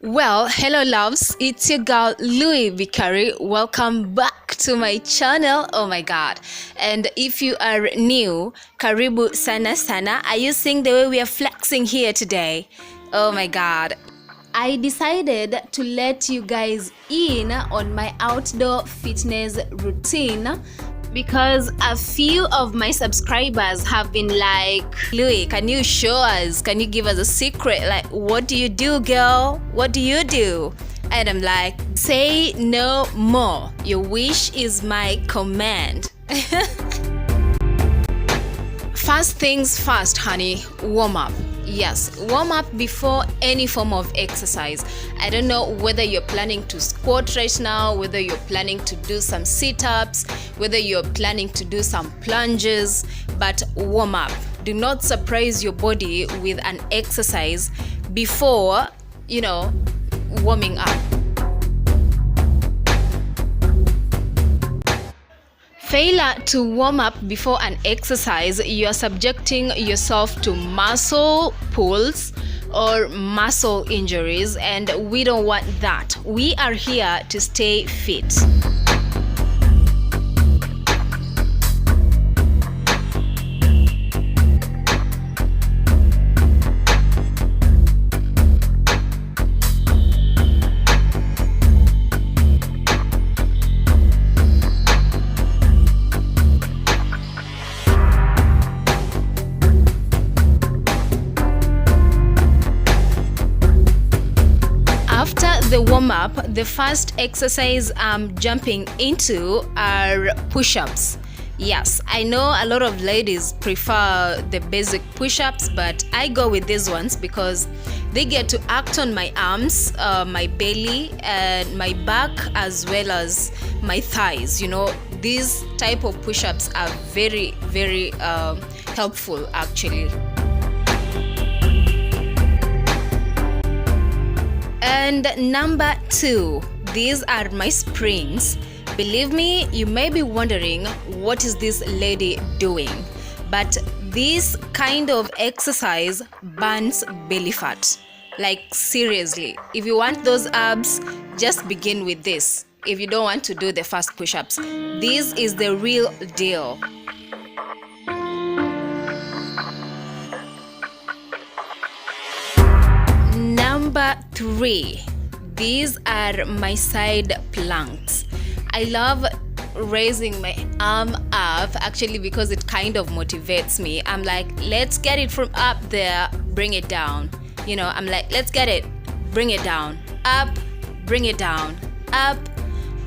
Well, hello loves, it's your girl Louis Vicari. Welcome back to my channel. Oh my god. And if you are new, karibu sana sana. Are you seeing the way we are flexing here today? Oh my god. I decided to let you guys in on my outdoor fitness routine because a few of my subscribers have been like, Louis, can you show us? Can you give us a secret? Like, what do you do, girl? What do you do? And I'm like, say no more. Your wish is my command. First things first, honey, warm up. Yes, warm up before any form of exercise. I don't know whether you're planning to squat right now, whether you're planning to do some sit-ups, whether you're planning to do some plunges, but warm up. Do not surprise your body with an exercise before, warming up. Failure to warm up before an exercise, you are subjecting yourself to muscle pulls or muscle injuries, and we don't want that. We are here to stay fit. The warm up, the first exercise I'm jumping into are push-ups. Yes, I know a lot of ladies prefer the basic push-ups, but I go with these ones because they get to act on my arms, my belly, and my back, as well as my thighs. These type of push-ups are very, very helpful actually. And number 2, these are my springs. Believe me, you may be wondering, what is this lady doing? But this kind of exercise burns belly fat. Like, seriously, if you want those abs, just begin with this. If you don't want to do the fast push-ups, this is the real deal. Number 3, these are my side planks. I love raising my arm up actually because it kind of motivates me. I'm like, let's get it from up there, bring it down. I'm like, let's get it, bring it down, up, bring it down, up,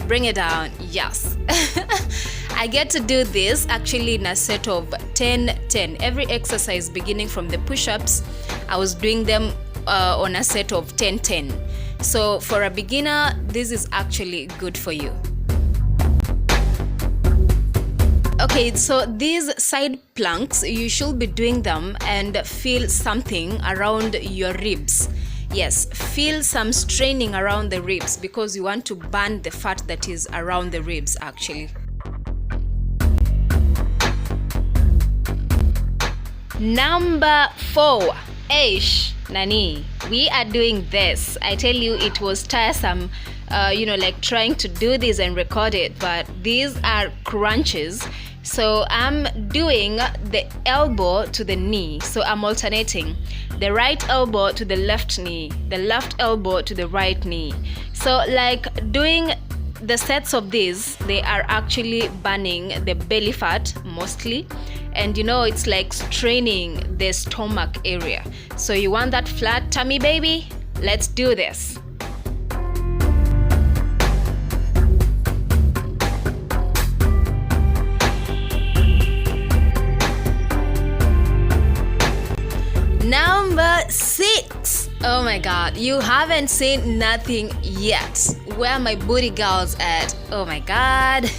bring it down. Yes. I get to do this actually in a set of 10-10. Every exercise beginning from the push-ups, I was doing them on a set of 10-10. So for a beginner, this is actually good for you. Okay, so these side planks, you should be doing them and feel something around your ribs. Yes, feel some straining around the ribs because you want to burn the fat that is around the ribs actually. Number 4, Nani, we are doing this. I tell you, it was tiresome, like trying to do this and record it, but these are crunches. So I'm doing the elbow to the knee. So I'm alternating the right elbow to the left knee, the left elbow to the right knee. So like doing the sets of these, they are actually burning the belly fat mostly. And it's like straining the stomach area. So you want that flat tummy, baby? Let's do this. Number 6. Oh my god, you haven't seen nothing yet. Where are my booty girls at? Oh my god.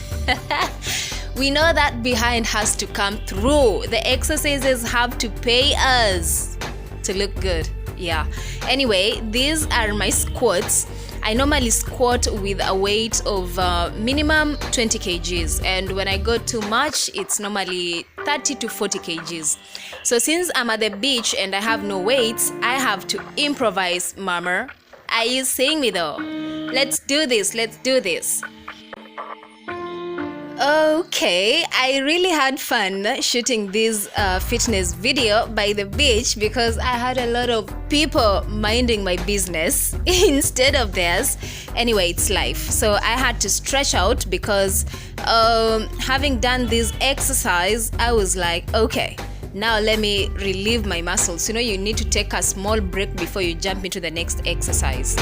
We know that behind has to come through. The exercises have to pay us to look good. Yeah. Anyway, these are my squats. I normally squat with a weight of minimum 20 kgs, and when I go too much, it's normally 30 to 40 kgs. So since I'm at the beach and I have no weights, I have to improvise, mama. Are you seeing me though? Let's do this. Okay, I really had fun shooting this fitness video by the beach because I had a lot of people minding my business instead of theirs. Anyway, it's life. So I had to stretch out because having done this exercise, I was like, okay, now let me relieve my muscles. You need to take a small break before you jump into the next exercise.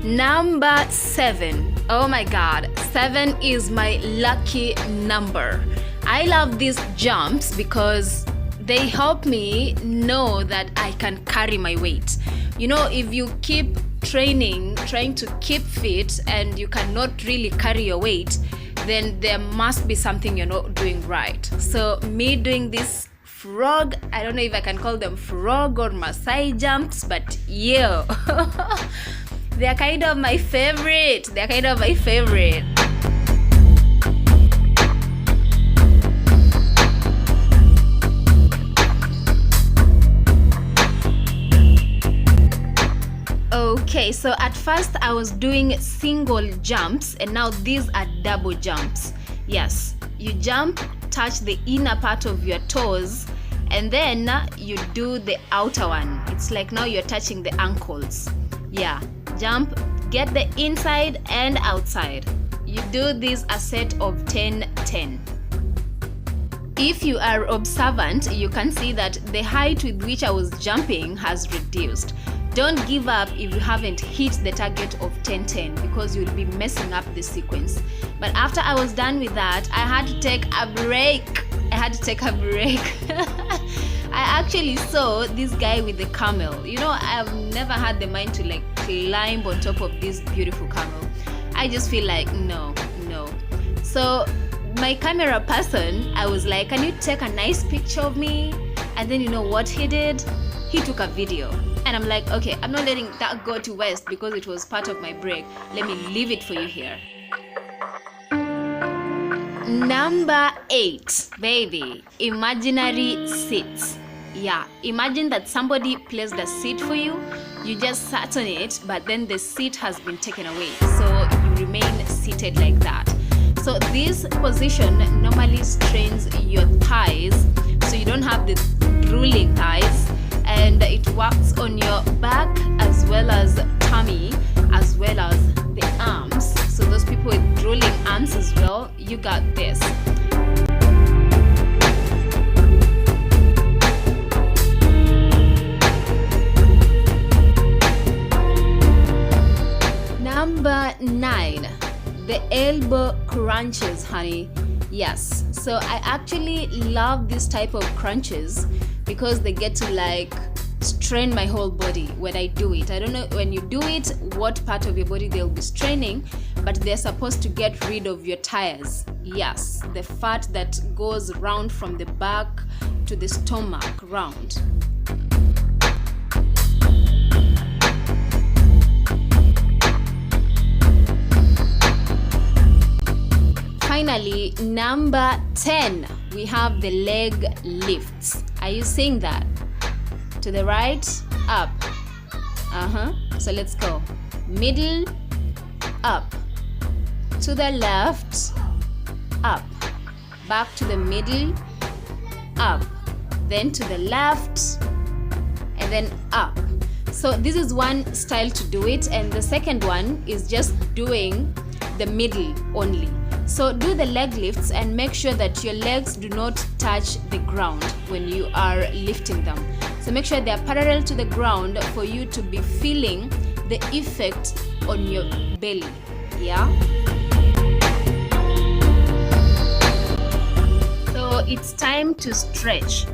Number 7. Oh my god, 7 is my lucky number. I love these jumps because they help me know that I can carry my weight. If you keep training, trying to keep fit, and you cannot really carry your weight, then there must be something you're not doing right. So me doing this frog, I don't know if I can call them frog or Maasai jumps, but yeah. They're kind of my favorite. Okay, so at first I was doing single jumps and now these are double jumps. Yes, you jump, touch the inner part of your toes, and then you do the outer one. It's like now you're touching the ankles. Yeah. Jump, get the inside and outside. You do this a set of 10-10. If you are observant, you can see that the height with which I was jumping has reduced. Don't give up if you haven't hit the target of 10-10 because you'll be messing up the sequence. But after I was done with that, I had to take a break. I actually saw this guy with the camel. I've never had the mind to climb on top of this beautiful camel. I just feel like no. So my camera person, I was like, can you take a nice picture of me? And then what he did? He took a video. And I'm like, okay, I'm not letting that go to waste because it was part of my break. Let me leave it for you here. Number 8, baby, imaginary seats. Yeah, imagine that somebody placed a seat for you. You just sat on it, but then the seat has been taken away. So you remain seated like that. So this position normally strains your thighs, so you don't have the drooling thighs, and it works on your back as well as tummy, as well as the arms. So those people with drooling arms as well, you got this. Number 9, the elbow crunches, honey. Yes, so I actually love this type of crunches because they get to strain my whole body when I do it. I don't know when you do it what part of your body they'll be straining, but they're supposed to get rid of your tires. Yes, the fat that goes round from the back to the stomach round. Finally, number 10, we have the leg lifts. Are you seeing that? To the right, up. So let's go. Middle, up. To the left, up. Back to the middle, up. Then to the left, and then up. So this is one style to do it, and the second one is just doing the middle only. So do the leg lifts and make sure that your legs do not touch the ground when you are lifting them. So make sure they are parallel to the ground for you to be feeling the effect on your belly. Yeah. So it's time to stretch.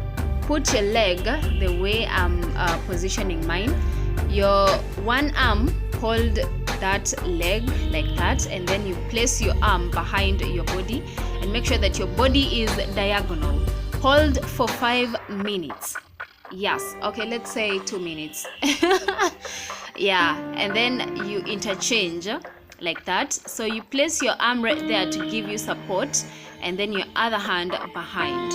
Put your leg the way I'm positioning mine. Your one arm, hold that leg like that, and then you place your arm behind your body and make sure that your body is diagonal. Hold for 5 minutes. Yes, okay, let's say 2 minutes. Yeah, and then you interchange like that. So you place your arm right there to give you support, and then your other hand behind.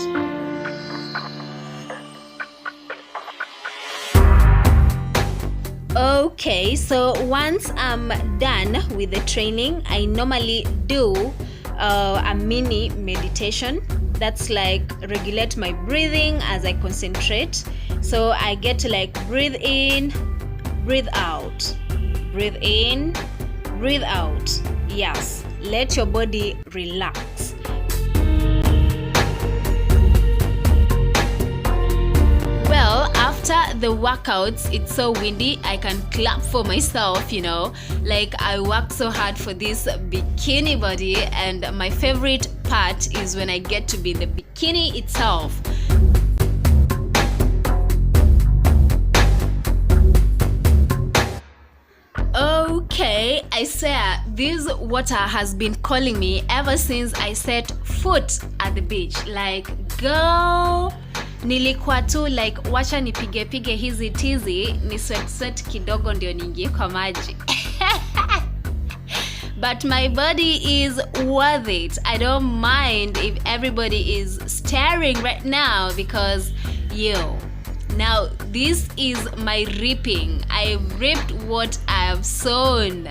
Okay, so once I'm done with the training, I normally do a mini meditation. That's like regulate my breathing as I concentrate. So I get to like breathe in, breathe out, breathe in, breathe out. Yes, let your body relax. Well, after the workouts, it's so windy, I can clap for myself, like I worked so hard for this bikini body, and my favorite part is when I get to be in the bikini itself. Okay, I swear this water has been calling me ever since I set foot at the beach. Like, girl, nilikuwa tu like wacha nipige hizi tizi ni sweat kidogo ndio niingie kwa maji. But my body is worth it. I don't mind if everybody is staring right now because now this is my reaping. I've reaped what I've sown.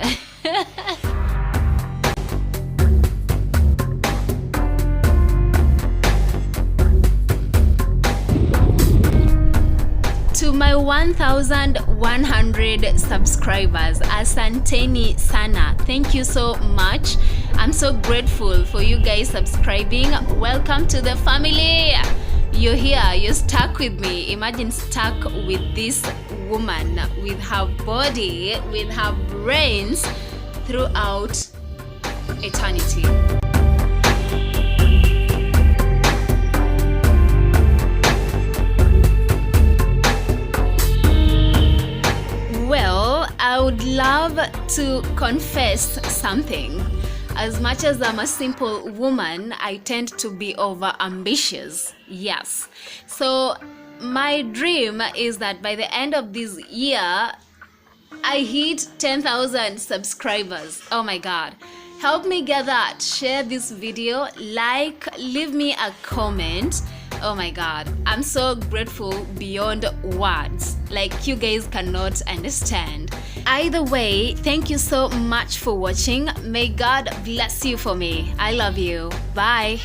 To my 1,100 subscribers, asanteni sana. Thank you so much. I'm so grateful for you guys subscribing. Welcome to the family. You're here, you're stuck with me. Imagine stuck with this woman, with her body, with her brains throughout eternity. Well, I would love to confess something. As much as I'm a simple woman, I tend to be over ambitious. Yes. So my dream is that by the end of this year, I hit 10,000 subscribers. Oh my God. Help me get that. Share this video, like, leave me a comment. Oh my God, I'm so grateful beyond words. Like, you guys cannot understand. Either way, thank you so much for watching. May God bless you for me. I love you. Bye.